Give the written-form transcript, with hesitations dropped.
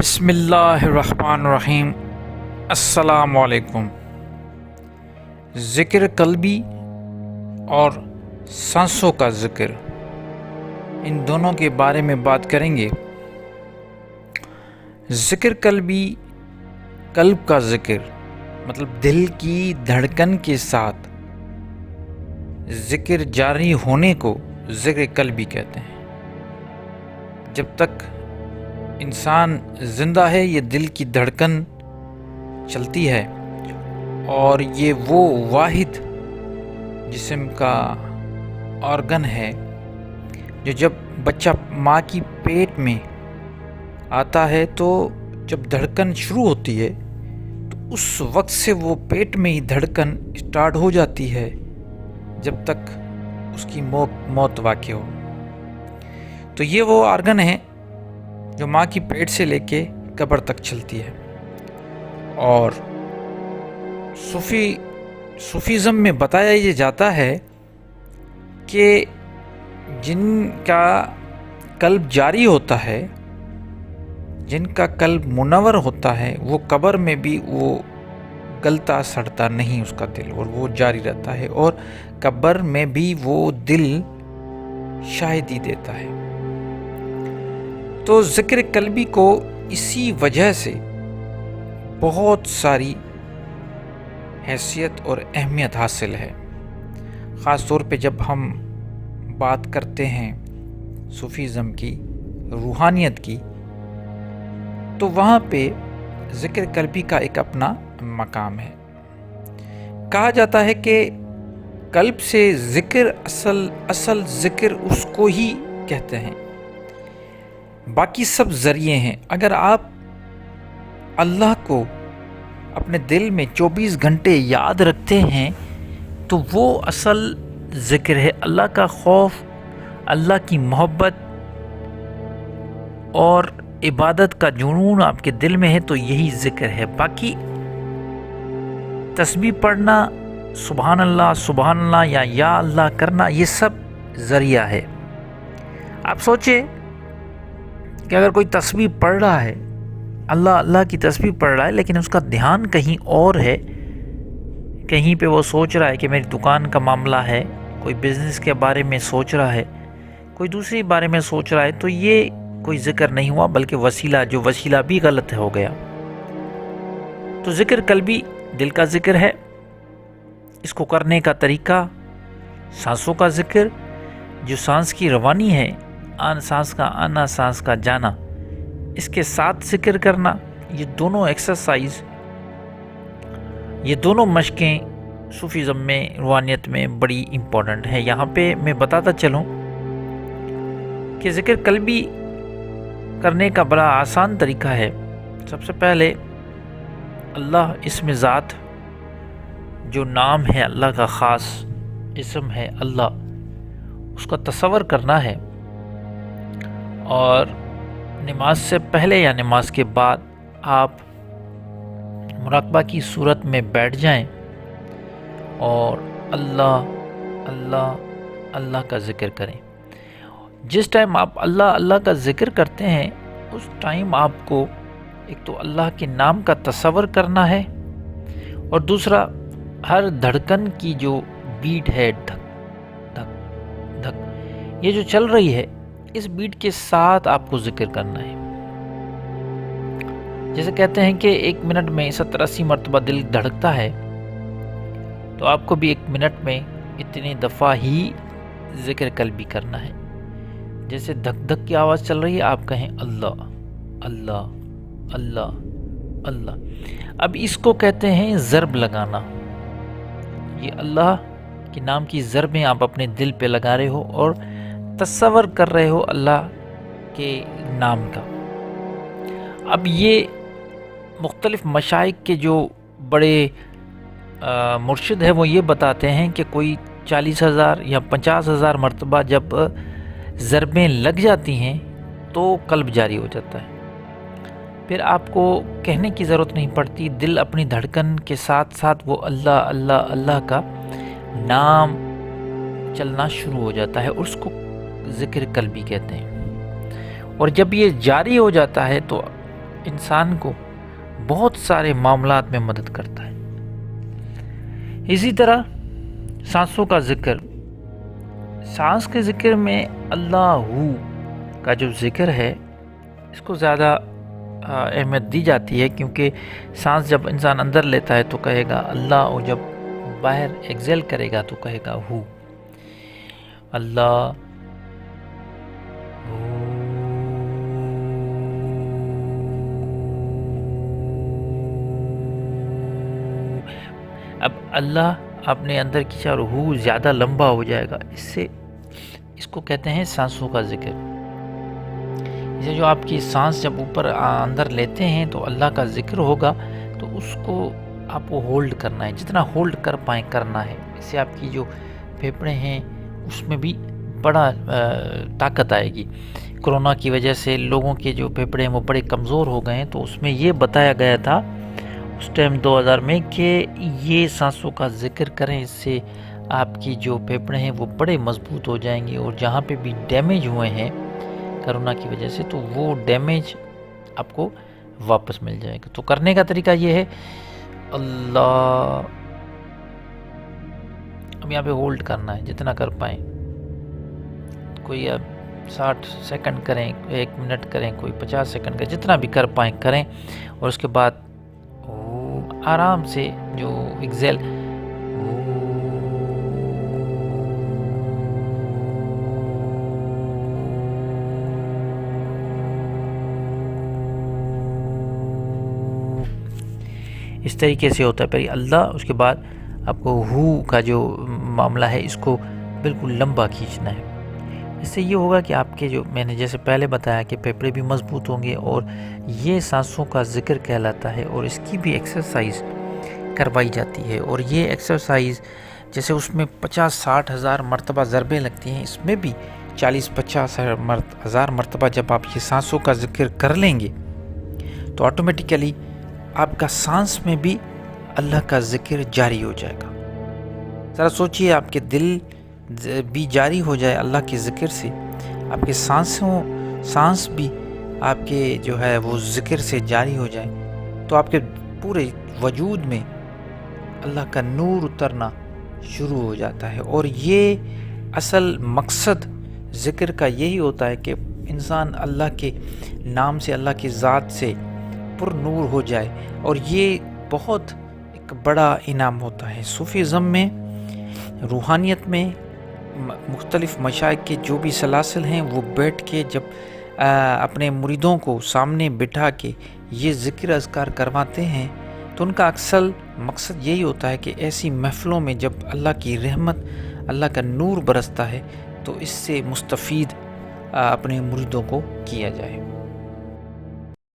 بسم اللہ الرحمن الرحیم۔ السلام علیکم۔ ذکر قلبی اور سانسوں کا ذکر، ان دونوں کے بارے میں بات کریں گے۔ ذکر قلبی، قلب کا ذکر مطلب دل کی دھڑکن کے ساتھ ذکر جاری ہونے کو ذکر قلبی کہتے ہیں۔ جب تک انسان زندہ ہے یہ دل کی دھڑکن چلتی ہے، اور یہ وہ واحد جسم کا آرگن ہے جو جب بچہ ماں کی پیٹ میں آتا ہے تو جب دھڑکن شروع ہوتی ہے تو اس وقت سے وہ پیٹ میں ہی دھڑکن سٹارٹ ہو جاتی ہے جب تک اس کی موت واقع ہو۔ تو یہ وہ آرگن ہے جو ماں کی پیٹ سے لے کے قبر تک چلتی ہے۔ اور صوفیزم میں بتایا یہ جاتا ہے کہ جن کا قلب جاری ہوتا ہے، جن کا قلب منور ہوتا ہے، وہ قبر میں بھی وہ گلتا سڑتا نہیں اس کا دل، اور وہ جاری رہتا ہے، اور قبر میں بھی وہ دل شاہدی دیتا ہے۔ تو ذکر قلبی کو اسی وجہ سے بہت ساری حیثیت اور اہمیت حاصل ہے، خاص طور پہ جب ہم بات کرتے ہیں صوفیزم کی، روحانیت کی، تو وہاں پہ ذکر قلبی کا ایک اپنا مقام ہے۔ کہا جاتا ہے کہ قلب سے ذکر اصل ذکر اس کو ہی کہتے ہیں، باقی سب ذریعے ہیں۔ اگر آپ اللہ کو اپنے دل میں 24 گھنٹے یاد رکھتے ہیں تو وہ اصل ذکر ہے۔ اللہ کا خوف، اللہ کی محبت اور عبادت کا جنون آپ کے دل میں ہے تو یہی ذکر ہے۔ باقی تسبیح پڑھنا، سبحان اللہ یا اللہ کرنا، یہ سب ذریعہ ہے۔ آپ سوچیں کہ اگر کوئی تسبیح پڑھ رہا ہے، اللہ کی تسبیح پڑھ رہا ہے، لیکن اس کا دھیان کہیں اور ہے، کہیں پہ وہ سوچ رہا ہے کہ میری دکان کا معاملہ ہے، کوئی بزنس کے بارے میں سوچ رہا ہے، کوئی دوسری بارے میں سوچ رہا ہے، تو یہ کوئی ذکر نہیں ہوا بلکہ وسیلہ بھی غلط ہو گیا۔ تو ذکر قلبی دل کا ذکر ہے۔ اس کو کرنے کا طریقہ سانسوں کا ذکر، جو سانس کی روانی ہے، سانس کا آنا، سانس کا جانا، اس کے ساتھ ذکر کرنا، یہ دونوں ایکسرسائز، یہ دونوں مشقیں صوفیزم میں، روحانیت میں بڑی امپورٹنٹ ہے۔ یہاں پہ میں بتاتا چلوں کہ ذکر قلبی کرنے کا بڑا آسان طریقہ ہے۔ سب سے پہلے اللہ اسم ذات، جو نام ہے اللہ کا خاص اسم ہے اللہ، اس کا تصور کرنا ہے، اور نماز سے پہلے یا نماز کے بعد آپ مراقبہ کی صورت میں بیٹھ جائیں اور اللہ کا ذکر کریں۔ جس ٹائم آپ اللہ کا ذکر کرتے ہیں اس ٹائم آپ کو ایک تو اللہ کے نام کا تصور کرنا ہے، اور دوسرا ہر دھڑکن کی جو بیٹ ہے، دھک دھک دھک، یہ جو چل رہی ہے، اس بیٹ کے ساتھ آپ کو ذکر کرنا ہے۔ جیسے کہتے ہیں کہ 1 منٹ میں 70-80 مرتبہ دل دھڑکتا ہے، تو آپ کو بھی 1 منٹ میں اتنی دفعہ ہی ذکر قلبی کرنا ہے۔ جیسے دھک دھک کی آواز چل رہی ہے، آپ کہیں اللہ اللہ اللہ اللہ۔ اب اس کو کہتے ہیں ضرب لگانا۔ یہ اللہ کے نام کی ضربیں آپ اپنے دل پہ لگا رہے ہو اور تصور کر رہے ہو اللہ کے نام کا۔ اب یہ مختلف مشائخ کے جو بڑے مرشد ہیں وہ یہ بتاتے ہیں کہ کوئی 40,000 یا 50,000 مرتبہ جب ضربیں لگ جاتی ہیں تو قلب جاری ہو جاتا ہے۔ پھر آپ کو کہنے کی ضرورت نہیں پڑتی، دل اپنی دھڑکن کے ساتھ ساتھ وہ اللہ کا نام چلنا شروع ہو جاتا ہے، اور اس کو ذکر قلبی کہتے ہیں۔ اور جب یہ جاری ہو جاتا ہے تو انسان کو بہت سارے معاملات میں مدد کرتا ہے۔ اسی طرح سانسوں کا ذکر، سانس کے ذکر میں اللہ کا جو ذکر ہے اس کو زیادہ اہمیت دی جاتی ہے، کیونکہ سانس جب انسان اندر لیتا ہے تو کہے گا اللہ، اور جب باہر ایکزیل کرے گا تو کہے گا ہو، اللہ ہو۔ اب اللہ اپنے اندر کھینچا اور ہو زیادہ لمبا ہو جائے گا، اس کو کہتے ہیں سانسوں کا ذکر۔ اسے جو آپ کی سانس جب اوپر اندر لیتے ہیں تو اللہ کا ذکر ہوگا، تو اس کو آپ کو ہولڈ کرنا ہے، جتنا ہولڈ کر پائیں کرنا ہے۔ اس سے آپ کی جو پھیپھڑے ہیں اس میں بھی بڑا طاقت آئے گی۔ کرونا کی وجہ سے لوگوں کے جو پھیپھڑے ہیں وہ بڑے کمزور ہو گئے ہیں، تو اس میں یہ بتایا گیا تھا اس ٹائم 2000 میں کہ یہ سانسوں کا ذکر کریں، اس سے آپ کی جو پھیپھڑے ہیں وہ بڑے مضبوط ہو جائیں گے، اور جہاں پہ بھی ڈیمیج ہوئے ہیں کرونا کی وجہ سے تو وہ ڈیمیج آپ کو واپس مل جائے گا۔ تو کرنے کا طریقہ یہ ہے، اللہ، اب یہاں پہ ہولڈ کرنا ہے جتنا کر پائیں، کوئی اب 60 سیکنڈ کریں، 1 منٹ کریں، کوئی 50 سیکنڈ کریں، جتنا بھی کر پائیں کریں، اور اس کے بعد آرام سے جو ایکزیل، اس طریقے سے ہوتا ہے پہلے اللہ، اس کے بعد آپ کو ہو کا جو معاملہ ہے اس کو بالکل لمبا کھینچنا ہے۔ اس سے یہ ہوگا کہ آپ کے جو میں نے جیسے پہلے بتایا کہ پھیپھڑے بھی مضبوط ہوں گے، اور یہ سانسوں کا ذکر کہلاتا ہے، اور اس کی بھی ایکسرسائز کروائی جاتی ہے۔ اور یہ ایکسرسائز جیسے اس میں 50-60 ہزار مرتبہ ضربیں لگتی ہیں، اس میں بھی 40-50 ہزار مرتبہ جب آپ یہ سانسوں کا ذکر کر لیں گے تو آٹومیٹیکلی آپ کا سانس میں بھی اللہ کا ذکر جاری ہو جائے گا۔ ذرا سوچئے، آپ کے دل بھی جاری ہو جائے اللہ کے ذکر سے، آپ کے سانس بھی آپ کے جو ہے وہ ذکر سے جاری ہو جائے، تو آپ کے پورے وجود میں اللہ کا نور اترنا شروع ہو جاتا ہے۔ اور یہ اصل مقصد ذکر کا یہی ہوتا ہے کہ انسان اللہ کے نام سے، اللہ کی ذات سے پر نور ہو جائے، اور یہ بہت ایک بڑا انعام ہوتا ہے۔ صوفیزم میں، روحانیت میں مختلف مشائخ کے جو بھی سلاسل ہیں وہ بیٹھ کے جب اپنے مریدوں کو سامنے بٹھا کے یہ ذکر اذکار کرواتے ہیں تو ان کا اصل مقصد یہی ہوتا ہے کہ ایسی محفلوں میں جب اللہ کی رحمت، اللہ کا نور برستا ہے تو اس سے مستفید اپنے مریدوں کو کیا جائے۔